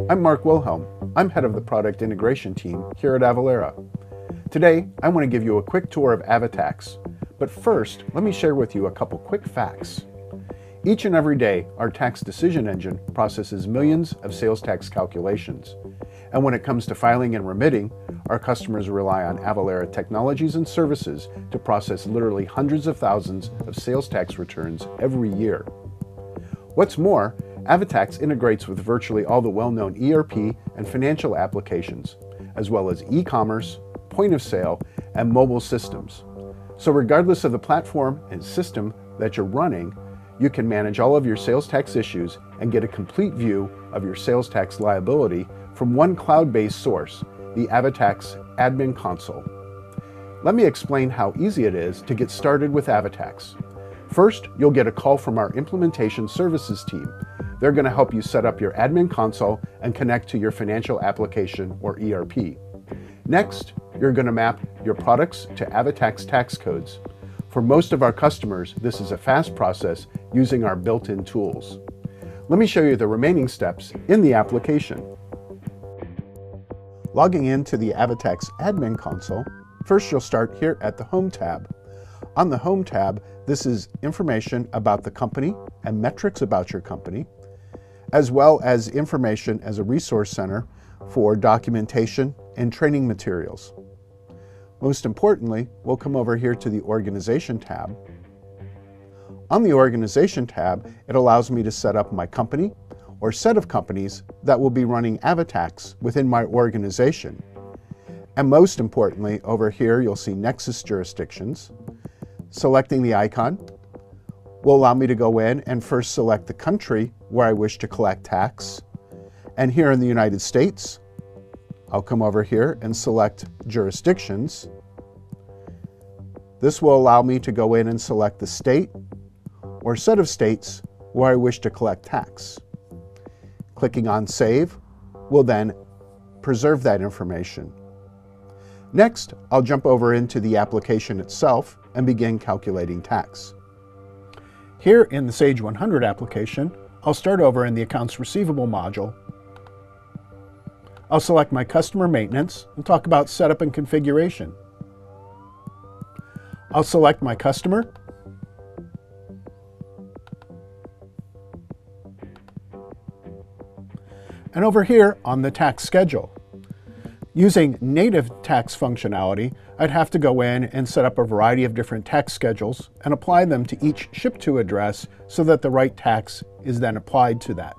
I'm Mark Wilhelm. I'm head of the product integration team here at Avalara. Today, I want to give you a quick tour of AvaTax, but first, let me share with you a couple quick facts. Each and every day, our tax decision engine processes millions of sales tax calculations. And when it comes to filing and remitting, our customers rely on Avalara technologies and services to process literally hundreds of thousands of sales tax returns every year. What's more, AvaTax integrates with virtually all the well-known ERP and financial applications, as well as e-commerce, point of sale, and mobile systems. So regardless of the platform and system that you're running, you can manage all of your sales tax issues and get a complete view of your sales tax liability from one cloud-based source, the AvaTax Admin Console. Let me explain how easy it is to get started with AvaTax. First, you'll get a call from our implementation services team. They're going to help you set up your admin console and connect to your financial application or ERP. Next, you're going to map your products to AvaTax tax codes. For most of our customers, this is a fast process using our built-in tools. Let me show you the remaining steps in the application. Logging into the AvaTax Admin Console, first you'll start here at the Home tab. On the Home tab, this is information about the company and metrics about your company, as well as information as a resource center for documentation and training materials. Most importantly, we'll come over here to the Organization tab. On the Organization tab, it allows me to set up my company or set of companies that will be running AvaTax within my organization. And most importantly, over here you'll see Nexus jurisdictions. Selecting the icon will allow me to go in and first select the country where I wish to collect tax. And here in the United States, I'll come over here and select jurisdictions. This will allow me to go in and select the state or set of states where I wish to collect tax. Clicking on Save will then preserve that information. Next, I'll jump over into the application itself and begin calculating tax. Here in the Sage 100 application, I'll start over in the Accounts Receivable module. I'll select my customer maintenance and talk about setup and configuration. I'll select my customer. And over here on the tax schedule. Using native tax functionality, I'd have to go in and set up a variety of different tax schedules and apply them to each ship-to address so that the right tax is then applied to that.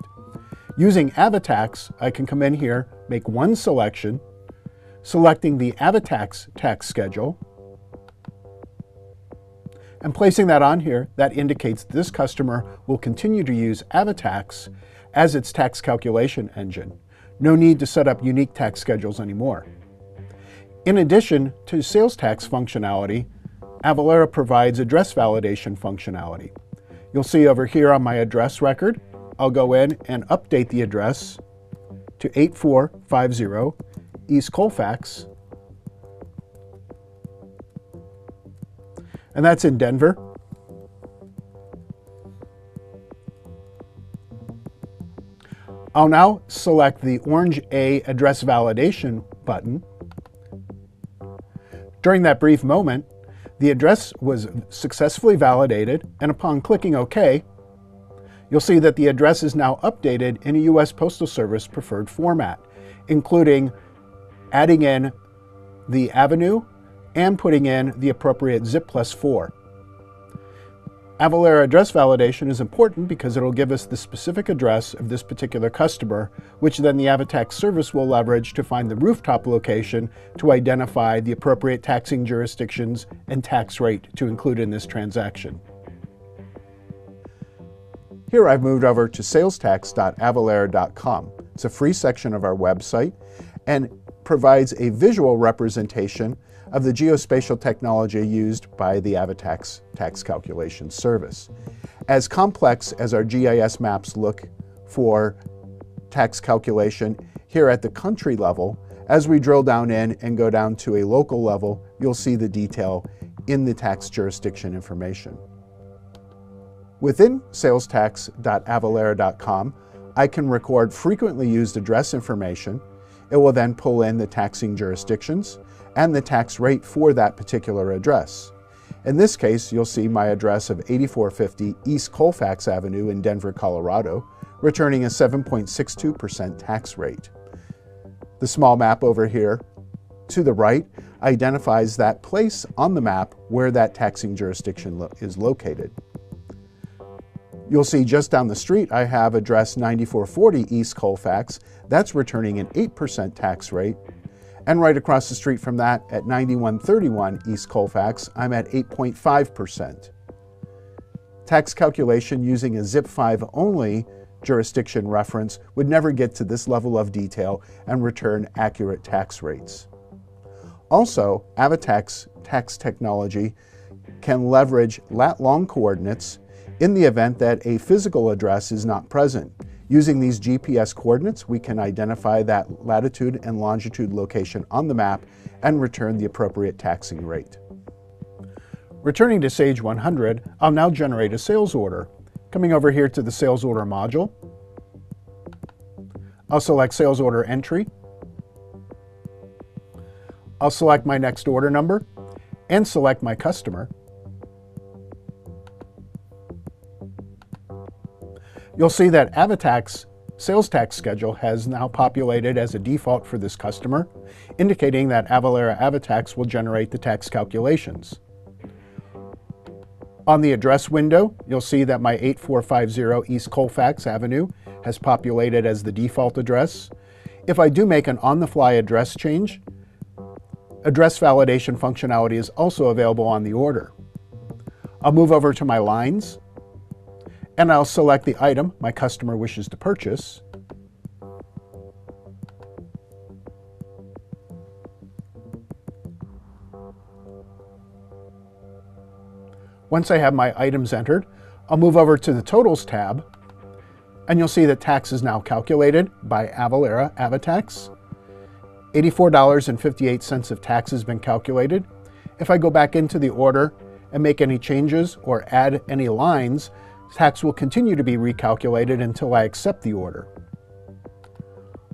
Using AvaTax, I can come in here, make one selection, selecting the AvaTax tax schedule, and placing that on here, that indicates this customer will continue to use AvaTax as its tax calculation engine. No need to set up unique tax schedules anymore. In addition to sales tax functionality, Avalara provides address validation functionality. You'll see over here on my address record, I'll go in and update the address to 8450 East Colfax, and that's in Denver. I'll now select the orange A address validation button. During that brief moment, the address was successfully validated, and upon clicking OK, you'll see that the address is now updated in a U.S. Postal Service preferred format, including adding in the avenue and putting in the appropriate zip +4. Avalara address validation is important because it'll give us the specific address of this particular customer, which then the AvaTax service will leverage to find the rooftop location to identify the appropriate taxing jurisdictions and tax rate to include in this transaction. Here I've moved over to salestax.avalara.com. It's a free section of our website and provides a visual representation of the geospatial technology used by the AvaTax tax calculation service. As complex as our GIS maps look for tax calculation here at the country level, as we drill down in and go down to a local level, you'll see the detail in the tax jurisdiction information. Within salestax.avalara.com, I can record frequently used address information. It will then pull in the taxing jurisdictions and the tax rate for that particular address. In this case, you'll see my address of 8450 East Colfax Avenue in Denver, Colorado, returning a 7.62% tax rate. The small map over here to the right identifies that place on the map where that taxing jurisdiction is located. You'll see just down the street I have address 9440 East Colfax. That's returning an 8% tax rate. And right across the street from that at 9131 East Colfax, I'm at 8.5%. Tax calculation using a Zip 5 only jurisdiction reference would never get to this level of detail and return accurate tax rates. Also, AvaTax tax technology can leverage lat-long coordinates in the event that a physical address is not present. Using these GPS coordinates, we can identify that latitude and longitude location on the map and return the appropriate taxing rate. Returning to Sage 100, I'll now generate a sales order. Coming over here to the Sales Order module, I'll select Sales Order Entry. I'll select my next order number and select my customer. You'll see that AvaTax sales tax schedule has now populated as a default for this customer, indicating that Avalara AvaTax will generate the tax calculations. On the address window, you'll see that my 8450 East Colfax Avenue has populated as the default address. If I do make an on-the-fly address change, address validation functionality is also available on the order. I'll move over to my lines, and I'll select the item my customer wishes to purchase. Once I have my items entered, I'll move over to the Totals tab, and you'll see that tax is now calculated by Avalara AvaTax. $84.58 of tax has been calculated. If I go back into the order and make any changes or add any lines, tax will continue to be recalculated until I accept the order.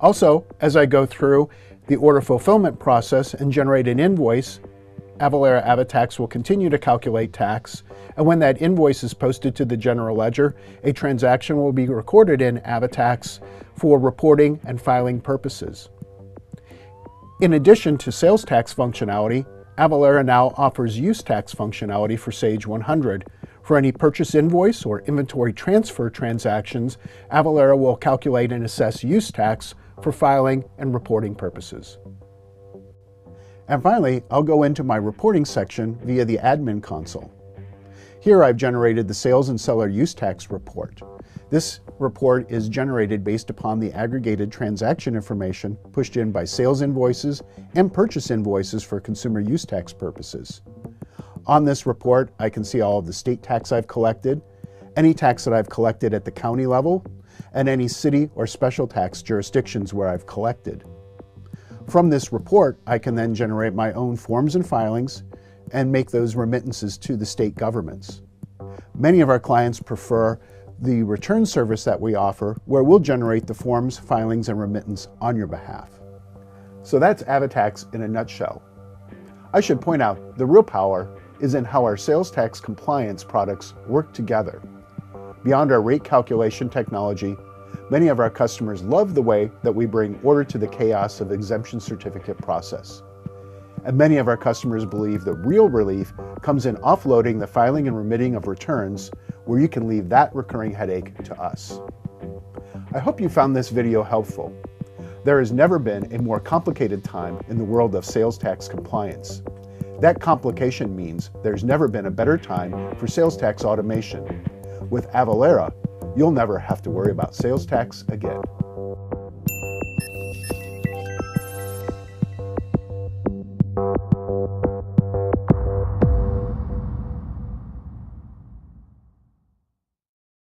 Also, as I go through the order fulfillment process and generate an invoice, Avalara AvaTax will continue to calculate tax, and when that invoice is posted to the general ledger, a transaction will be recorded in AvaTax for reporting and filing purposes. In addition to sales tax functionality, Avalara now offers use tax functionality for Sage 100. For any purchase invoice or inventory transfer transactions, Avalara will calculate and assess use tax for filing and reporting purposes. And finally, I'll go into my reporting section via the admin console. Here I've generated the sales and seller use tax report. This report is generated based upon the aggregated transaction information pushed in by sales invoices and purchase invoices for consumer use tax purposes. On this report, I can see all of the state tax I've collected, any tax that I've collected at the county level, and any city or special tax jurisdictions where I've collected. From this report, I can then generate my own forms and filings and make those remittances to the state governments. Many of our clients prefer the return service that we offer, where we'll generate the forms, filings, and remittance on your behalf. So that's AvaTax in a nutshell. I should point out, the real power is in how our sales tax compliance products work together. Beyond our rate calculation technology, many of our customers love the way that we bring order to the chaos of exemption certificate process. And many of our customers believe the real relief comes in offloading the filing and remitting of returns, where you can leave that recurring headache to us. I hope you found this video helpful. There has never been a more complicated time in the world of sales tax compliance. That complication means there's never been a better time for sales tax automation. With Avalara, you'll never have to worry about sales tax again.